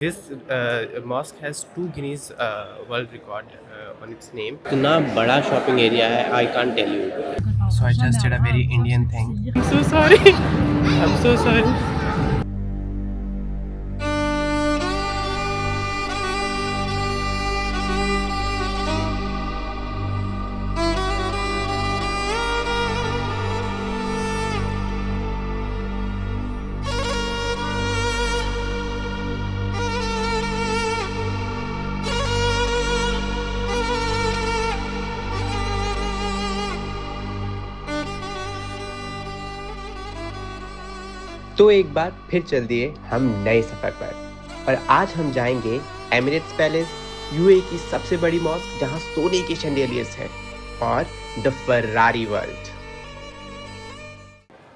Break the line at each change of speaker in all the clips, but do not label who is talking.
This mosque has two Guinness World Record on its name. इतना बड़ा shopping area है, I can't tell you. So I just did a very Indian thing. I'm so sorry. I'm so sorry.
तो एक बार फिर चल दिए हम नए सफर पर और आज हम जाएंगे एमिरेट्स पैलेस, यूएई की सबसे बड़ी मॉस्क जहां सोने के शैंडिलियर्स हैं और the Ferrari world.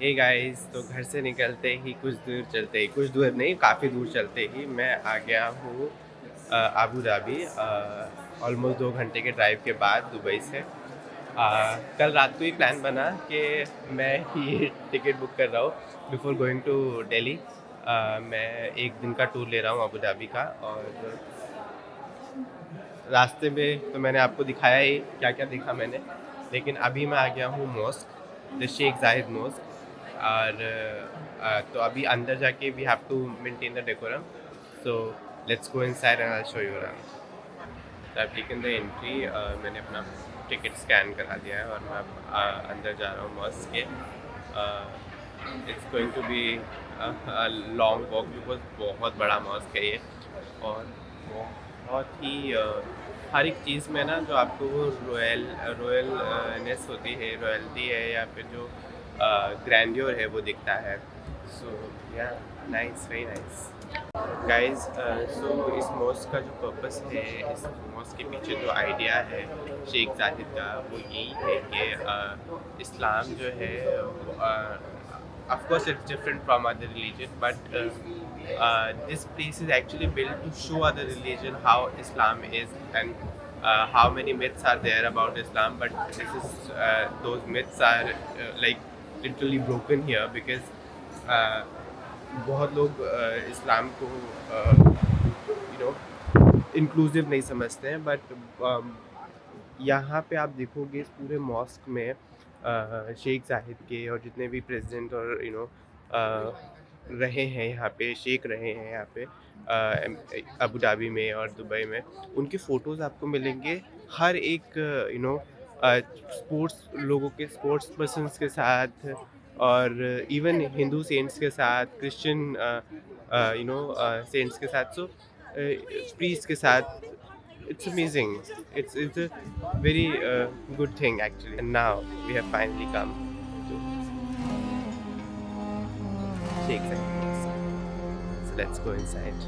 Hey guys, तो घर से निकलते ही कुछ दूर नहीं, काफ़ी दूर चलते ही मैं आ गया हूँ अबू धाबी। ऑलमोस्ट 2 घंटे के ड्राइव के बाद दुबई से। कल रात को ही प्लान बना कि मैं ही टिकट बुक कर रहा हूँ बिफोर गोइंग टू दिल्ली। मैं एक दिन का टूर ले रहा हूँ अबू धाबी का, और रास्ते में तो मैंने आपको दिखाया ही क्या क्या देखा मैंने। लेकिन अभी मैं आ गया हूँ mosque, the Sheikh Zayed mosque. और तो अभी अंदर जाके we have to maintain the decorum, so let's go inside and I will show you around. I have taken the entry, मैंने अपना टिकट स्कैन करा दिया है और मैं अब अंदर जा रहा हूँ मॉस्क के। It's going to be long walk because बहुत बड़ा मॉस्क है ये, और बहुत ही हर एक चीज़ में ना जो आपको वो रॉयलनेस होती है, रॉयल्टी है, या फिर जो ग्रैंडियर है वो दिखता है। सो या नाइस, वेरी नाइस गाइज। सो इस मॉस्क का जो पर्पस है, इस मॉस्क के पीछे जो आइडिया है शेख जाहिद का, वो यही है कि इस्लाम जो है of course it's different from other religion, but this place is actually built to show other religion how Islam is, and how many myths are there about Islam. But this is those myths are like literally broken here, because बहुत लोग इस्लाम को inclusive नहीं समझते हैं। But यहाँ पे आप देखोगे इस पूरे मॉस्क में शेख जाहिद के और जितने भी प्रेसिडेंट और रहे हैं यहाँ पे, शेख रहे हैं यहाँ पे अबू धाबी में और दुबई में, उनके फ़ोटोज़ आपको मिलेंगे हर एक स्पोर्ट्स लोगों के, स्पोर्ट्स पर्सन्स के साथ, और इवन हिंदू सेंट्स के साथ, क्रिश्चियन सेंट्स के साथ, सो प्रीस्ट के साथ। It's amazing. It's a very good thing actually. And now we have finally come to Sheikh Zayed Mosque. So let's go inside.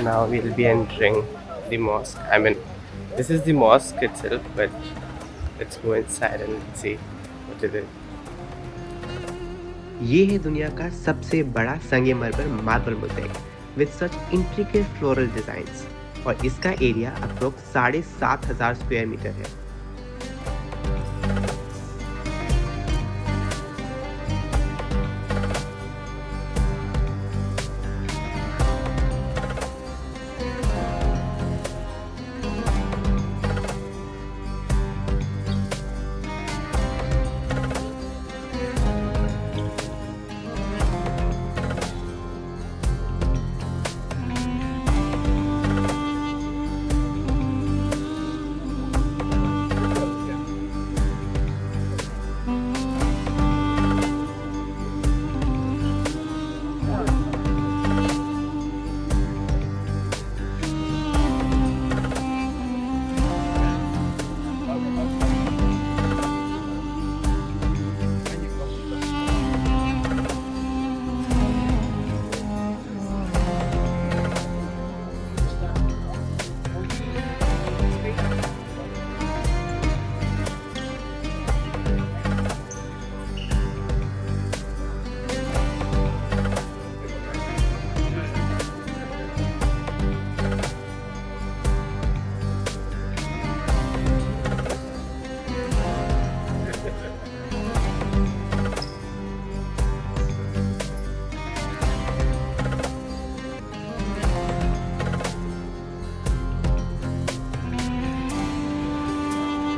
Now we'll be entering the mosque. I mean, this is the mosque itself, but let's go inside and see what it is.
ये है दुनिया का सबसे बड़ा संगमरमर marble mosaic with such intricate floral designs, और इसका area approx 7,500 square metre है।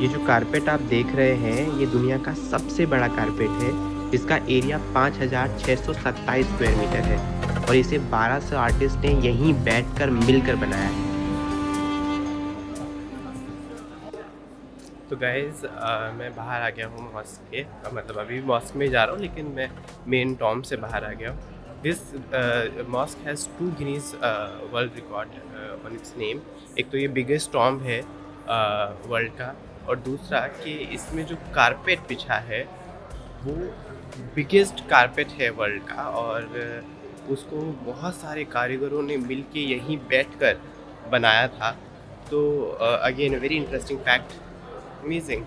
ये जो कारपेट आप देख रहे हैं ये दुनिया का सबसे बड़ा कारपेट है जिसका एरिया 5,627 स्क्वायर मीटर है और इसे 1200 आर्टिस्ट ने यहीं बैठकर मिलकर बनाया है।
तो गाइज मैं बाहर आ गया हूँ मॉस्क के, मतलब अभी भी मॉस्क में जा रहा हूँ लेकिन मैं मेन टॉम से बाहर आ गया हूँ। This mosque has 2 Guinness world record on its name. एक तो ये बिगेस्ट टॉम है वर्ल्ड का, और दूसरा कि इसमें जो कारपेट बिछा है वो बिगेस्ट कारपेट है वर्ल्ड का, और उसको बहुत सारे कारीगरों ने मिलके यहीं बैठकर बनाया था। तो again very interesting fact, amazing.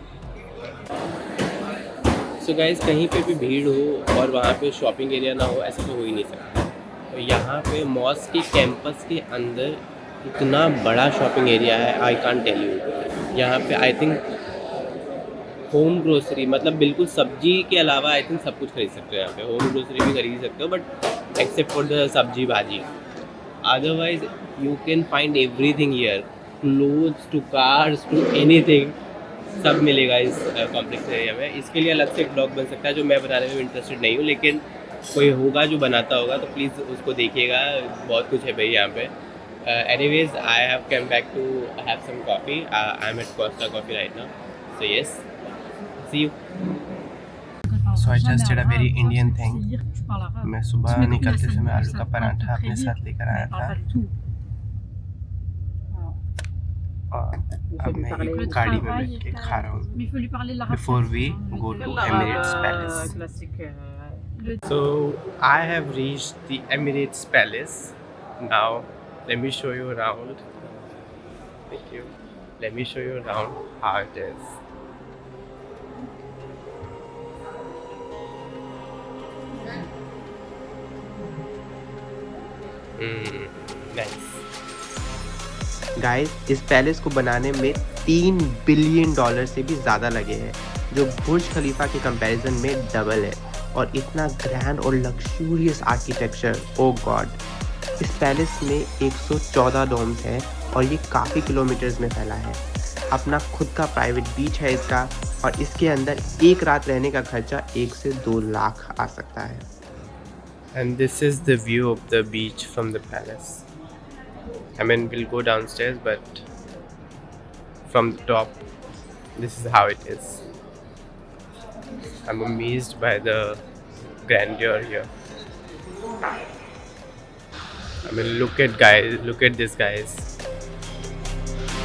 So guys, कहीं पे भी भीड़ हो और वहाँ पे शॉपिंग एरिया ना हो, ऐसा तो हो ही नहीं सकता। तो यहाँ पे मॉस्क के कैंपस के अंदर इतना बड़ा शॉपिंग एरिया है, आई कांट टेल यू। यहाँ पे आई थिंक होम ग्रोसरी, मतलब बिल्कुल सब्जी के अलावा आई थिंक सब कुछ खरीद सकते हो यहाँ पे। होम ग्रोसरी भी खरीद सकते हो बट एक्सेप्ट फॉर द सब्जी भाजी, otherwise you can find everything here, clothes to cars to anything, सब मिलेगा इस कॉम्प्लेक्स एरिया में। इसके लिए अलग से एक ब्लॉग बन सकता है जो मैं बनाने में इंटरेस्टेड नहीं हूँ, लेकिन कोई होगा जो बनाता होगा तो प्लीज़ उसको देखिएगा, बहुत कुछ है भाई यहाँ पे। Anyways, I have come back to have some coffee. I am at Costa Coffee right now, so yes, see you. So I just did a very Indian thing. मैं सुबह निकलते समय आलू का पराठा अपने साथ लेकर आया था, और अब मैं एक गाड़ी में बैठ के खा रहा हूँ before we go to Emirates Palace. So I have reached the Emirates Palace. Now let me show you around. Thank you. Let me show you around how it is. Nice.
Guys, इस palace को बनाने में $3 billion से भी ज़्यादा लगे हैं, जो बुर्ज खलीफा के कंपैरिजन में डबल है, और इतना ग्रैंड और लग्जूरियस आर्किटेक्चर, ओ गॉड। इस पैलेस में 114 डोम्स हैं और ये काफ़ी किलोमीटर्स में फैला है। अपना खुद का प्राइवेट बीच है इसका, और इसके अंदर एक रात रहने का खर्चा 1 से 2 लाख आ सकता है।
And this is the view of the beach from the palace. I mean, we'll go downstairs, but from the top, this is how it is. I'm amazed by the grandeur here. I mean, look at this, guys.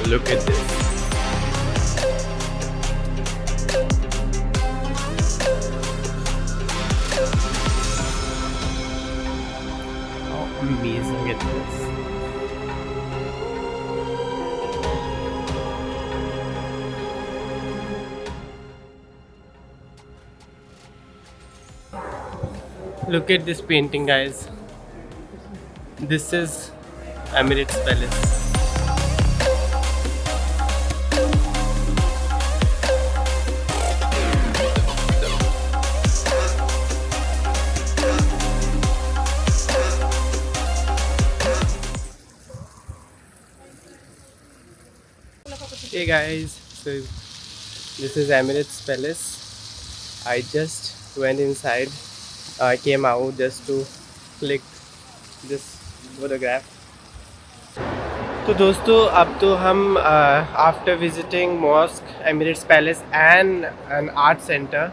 Look at this. How amazing it is. Look at this painting, guys. This is Emirates Palace. Hey guys, so this is Emirates Palace. I just went inside. I came out just to click this photograph. तो दोस्तों, अब तो हम after visiting mosque, Emirates palace and an art centre,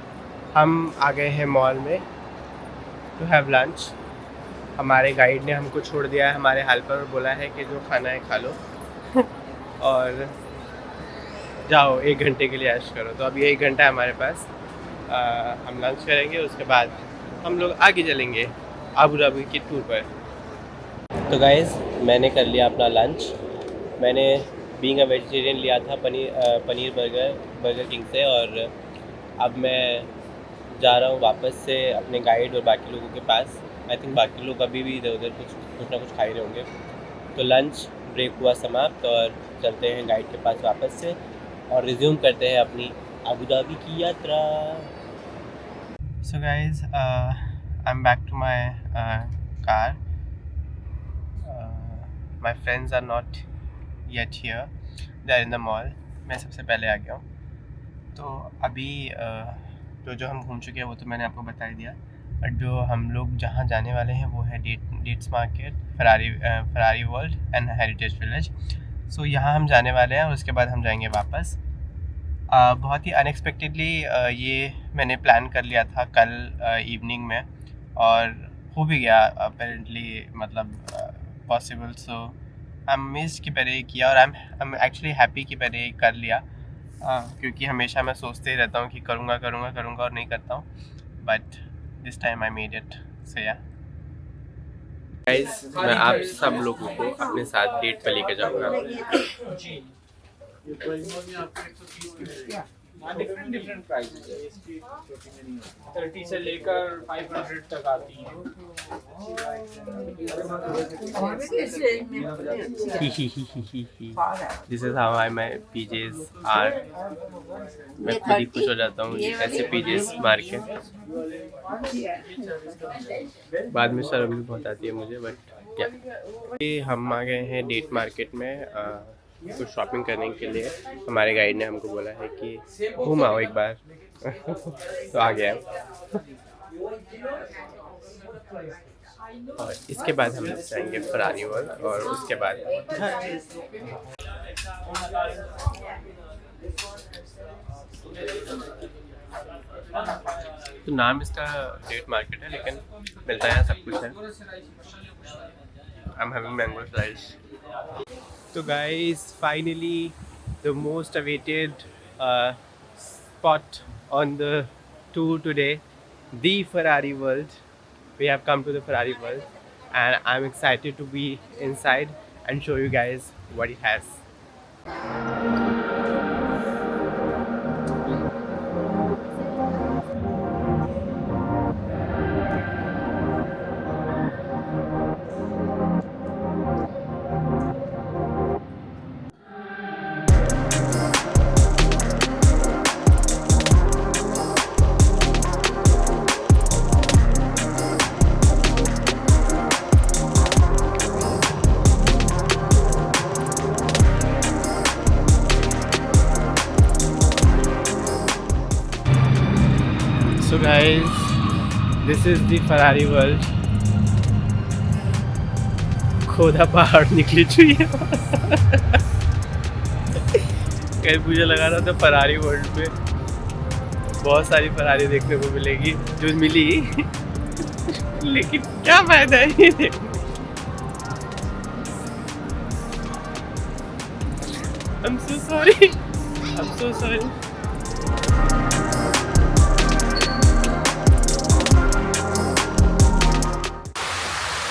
हम आ गए हैं mall में टू हैव लंच। हमारे गाइड ने हमको छोड़ दिया है हमारे हाल पर और बोला है कि जो खाना है खा लो और जाओ 1 घंटे के लिए ऐश करो। तो अभी 1 घंटा है हमारे पास, हम लंच करेंगे, उसके बाद हम लोग आगे चलेंगे अबू धाबी की टूर पर। तो गाइज़, मैंने कर लिया अपना लंच। मैंने बीइंग अ वेजिटेरियन लिया था पनीर बर्गर किंग से, और अब मैं जा रहा हूँ वापस से अपने गाइड और बाकी लोगों के पास। आई थिंक बाकी लोग अभी भी इधर उधर कुछ ना कुछ खा ही रहे होंगे। तो लंच ब्रेक हुआ समाप्त और चलते हैं गाइड के पास वापस से और रिज्यूम करते हैं अपनी अबू धाबी की यात्रा। So guys, I'm back to my car. My friends are not yet here. They are in the mall. मैं सबसे पहले आ गया हूँ। तो अभी जो हम घूम चुके हैं वो तो मैंने आपको बता ही दिया, बट जो हम लोग जहाँ जाने वाले हैं वो है dates market, Ferrari world and heritage village. So यहाँ हम जाने वाले हैं और उसके बाद हम जाएंगे वापस। बहुत ही अनएक्सपेक्टेडली ये मैंने प्लान कर लिया था कल इवनिंग में, और हो भी गया अपेरेंटली, मतलब possible. So I am miss कि मैंने ये किया, और आई एम एक्चुअली हैप्पी कि मैंने ये कर लिया, क्योंकि हमेशा मैं सोचते ही रहता हूँ कि करूँगा करूँगा करूँगा और नहीं करता हूँ, but this time I made it. So yeah guys, मैं आप सब लोगों को अपने साथ डेट पर लेकर जाऊँगा।
डिफरेंट प्राइसेस है, 30 से लेकर 500 तक आती हैं।
This is how I my PJs are. मैं खुद ही खुश हो जाता हूँ ऐसे पीजेस मार के। बाद में शर्म भी बहुत आती है मुझे, बट या हम आ गए हैं डेट मार्केट में कुछ शॉपिंग करने के लिए। हमारे गाइड ने हमको बोला है कि घूम आओ एक बार तो आ गया। और इसके बाद हम लोग जाएंगे फरारी वर्ल्ड, और उसके बाद तो नाम इसका डेट मार्केट है, लेकिन मिलता है यहाँ सब कुछ है। I am having mango slice. So guys, finally the most awaited spot on the tour today, the Ferrari World. We have come to the Ferrari World and I'm excited to be inside and show you guys what it has. So guys, this is the Ferrari World. खोदा पहाड़ निकली हुई है। कहीं मुझे लगा रहा था फरारी वर्ल्ड में बहुत सारी फरारी देखने को मिलेगी, जो मिली लेकिन क्या फायदा है ये देखने। I'm so sorry. I'm so sorry.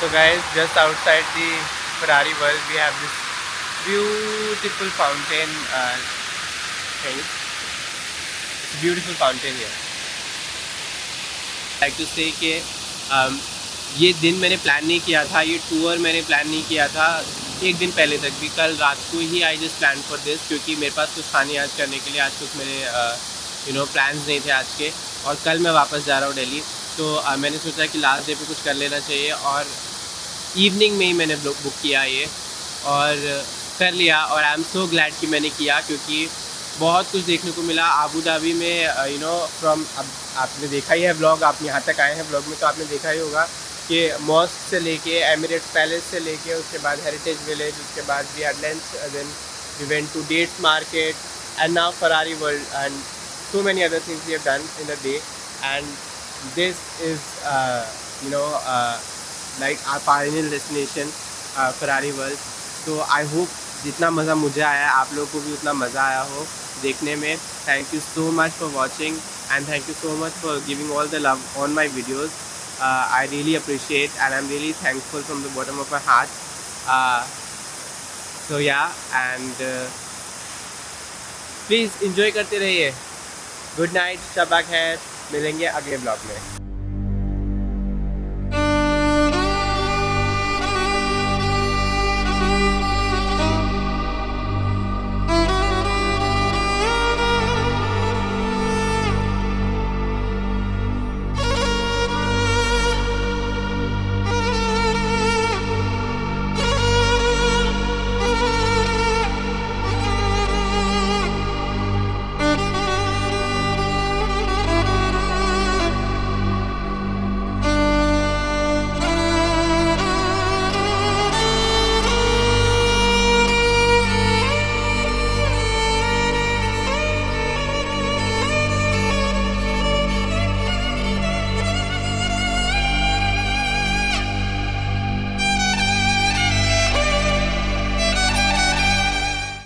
So guys, just outside the Ferrari World, we have this beautiful fountain thing. It's a beautiful fountain here. I like to say कि ये दिन मैंने प्लान नहीं किया था, ये टूर मैंने प्लान नहीं किया था एक दिन पहले तक भी। कल रात को ही I just plan for this, क्योंकि मेरे पास कुछ खाने आज करने के लिए आज कुछ मेरे प्लान्स नहीं थे आज के, और कल मैं वापस जा रहा हूँ दिल्ली। तो मैंने सोचा कि लास्ट डे पे कुछ कर लेना चाहिए, और इवनिंग में ही मैंने बुक किया ये और कर लिया। और आई एम सो ग्लैड कि मैंने किया, क्योंकि बहुत कुछ देखने को मिला आबू धाबी में। फ्रॉम, अब आपने देखा ही है व्लॉग, आप यहाँ तक आए हैं व्लॉग में तो आपने देखा ही होगा कि मॉस्क से लेके एमिरेट्स पैलेस से लेके उसके बाद हेरिटेज विलेज, उसके बाद we had lunch, then we went to dates market and now Ferrari world and so many other things we have done in a day, and this is like our final destination, Ferrari World. So I hope जितना मज़ा मुझे आया आप लोगों को भी उतना मज़ा आया हो देखने में. Thank you so much for watching and thank you so much for giving all the love on my videos. I really appreciate and I'm really thankful from the bottom of my heart. So yeah, and please enjoy करते रहिए. Good night, शब्बा खैर, मिलेंगे अगले blog में.